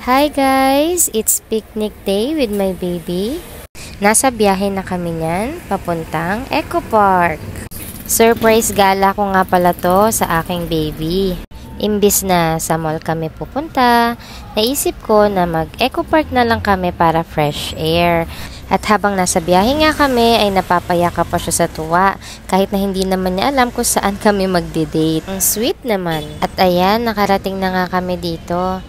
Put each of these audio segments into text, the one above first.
Hi guys! It's picnic day with my baby. Nasa biyahe na kami niyan, papuntang Eco Park. Surprise gala ko nga pala to sa aking baby. Imbis na sa mall kami pupunta, naisip ko na mag-Eco Park na lang kami para fresh air. At habang nasa biyahe nga kami ay napapayakap pa siya sa tuwa kahit na hindi naman niya alam kung saan kami magde-date. Ang sweet naman. At ayan, nakarating na nga kami dito.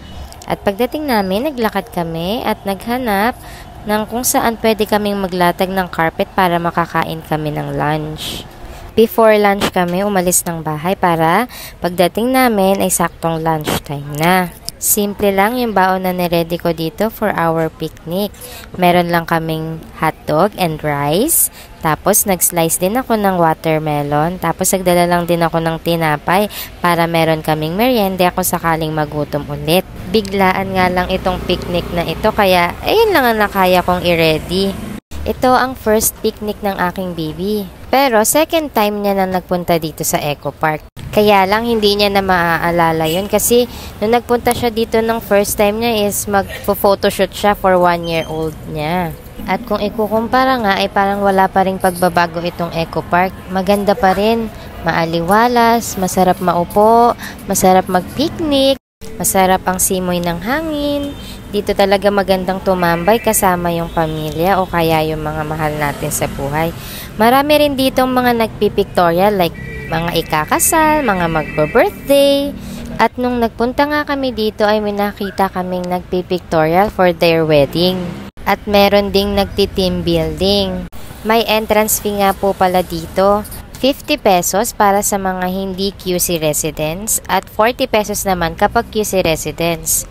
At pagdating namin, naglakad kami at naghanap ng kung saan pwede kaming maglatag ng carpet para makakain kami ng lunch. Before lunch kami umalis ng bahay para pagdating namin ay saktong lunchtime na. Simple lang yung baon na niready ko dito for our picnic. Meron lang kaming hotdog and rice. Tapos nag-slice din ako ng watermelon. Tapos nagdala lang din ako ng tinapay para meron kaming merienda kung sakaling magutom ulit. Biglaan nga lang itong picnic na ito kaya ayun lang ang nakaya kong i-ready. Ito ang first picnic ng aking baby. Pero second time niya na nagpunta dito sa Eco Park. Kaya lang hindi niya na maaalala yun kasi nung nagpunta siya dito ng first time niya is magpo-photoshoot siya for 1-year-old niya. At kung ikukumpara nga ay parang wala pa ring pagbabago itong Eco Park. Maganda pa rin, maaliwalas, masarap maupo, masarap mag-picnic, masarap ang simoy ng hangin. Dito talaga magandang tumambay kasama yung pamilya o kaya yung mga mahal natin sa buhay. Marami rin dito mga nagpipictorial like mga ikakasal, mga magbo-birthday. At nung nagpunta nga kami dito ay may nakita kaming nagpipictorial for their wedding. At meron ding nagti-team building. May entrance fee nga po pala dito. 50 pesos para sa mga hindi QC residents at 40 pesos naman kapag QC residents.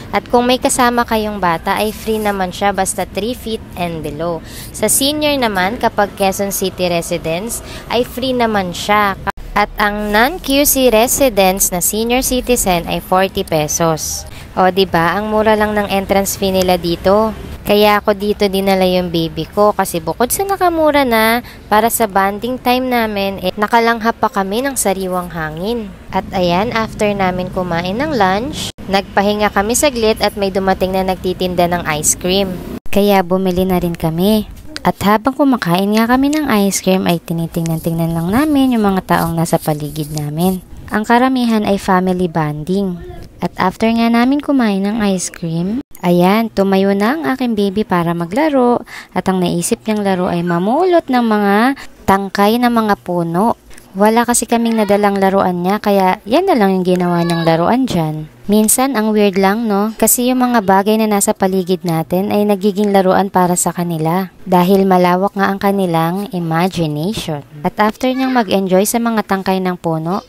At kung may kasama kayong bata ay free naman siya basta 3 feet and below. Sa senior naman kapag Quezon City residents ay free naman siya. At ang non-QC residents na senior citizen ay 40 pesos. O diba, ang mura lang ng entrance fee nila dito. Kaya ako dito dinala yung baby ko kasi bukod sa nakamura na, para sa bonding time namin, nakalanghap pa kami ng sariwang hangin. At ayan, after namin kumain ng lunch, nagpahinga kami saglit at may dumating na nagtitinda ng ice cream. Kaya bumili na rin kami. At habang kumakain nga kami ng ice cream ay tinitingnan-tingnan lang namin yung mga taong nasa paligid namin. Ang karamihan ay family bonding. At after nga namin kumain ng ice cream, ayan, tumayo na ang aking baby para maglaro at ang naisip niyang laro ay mamulot ng mga tangkay ng mga puno. Wala kasi kaming nadalang laruan niya kaya yan na lang yung ginawa niyang laruan dyan. Minsan ang weird lang no, kasi yung mga bagay na nasa paligid natin ay nagiging laruan para sa kanila. Dahil malawak nga ang kanilang imagination. At after niyang mag-enjoy sa mga tangkay ng puno,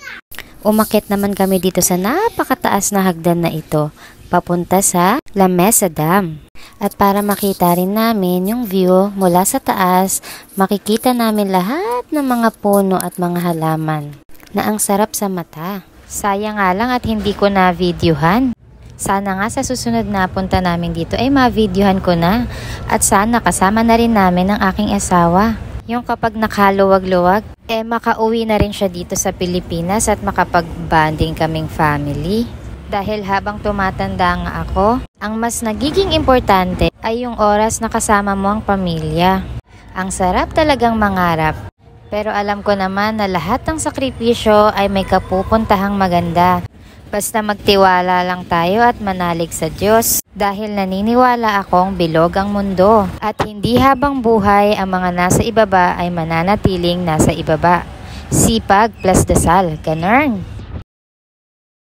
umakyat naman kami dito sa napakataas na hagdan na ito, papunta sa La Mesa Dam. At para makita rin namin yung view mula sa taas, makikita namin lahat ng mga puno at mga halaman na ang sarap sa mata. Sayang nga lang at hindi ko na videohan. Sana nga sa susunod na punta namin dito ay ma-videohan ko na at sana kasama na rin namin ang aking asawa. Yung kapag nakaluwag-luwag, makauwi na rin siya dito sa Pilipinas at makapag-bonding kaming family. Dahil habang tumatanda nga ako, ang mas nagiging importante ay yung oras na kasama mo ang pamilya. Ang sarap talagang mangarap. Pero alam ko naman na lahat ng sakripisyo ay may kapupuntahang maganda. Basta magtiwala lang tayo at manalig sa Diyos. Dahil naniniwala akong bilog ang mundo. At hindi habang buhay ang mga nasa ibaba ay mananatiling nasa ibaba. Sipag plus dasal. Ganun.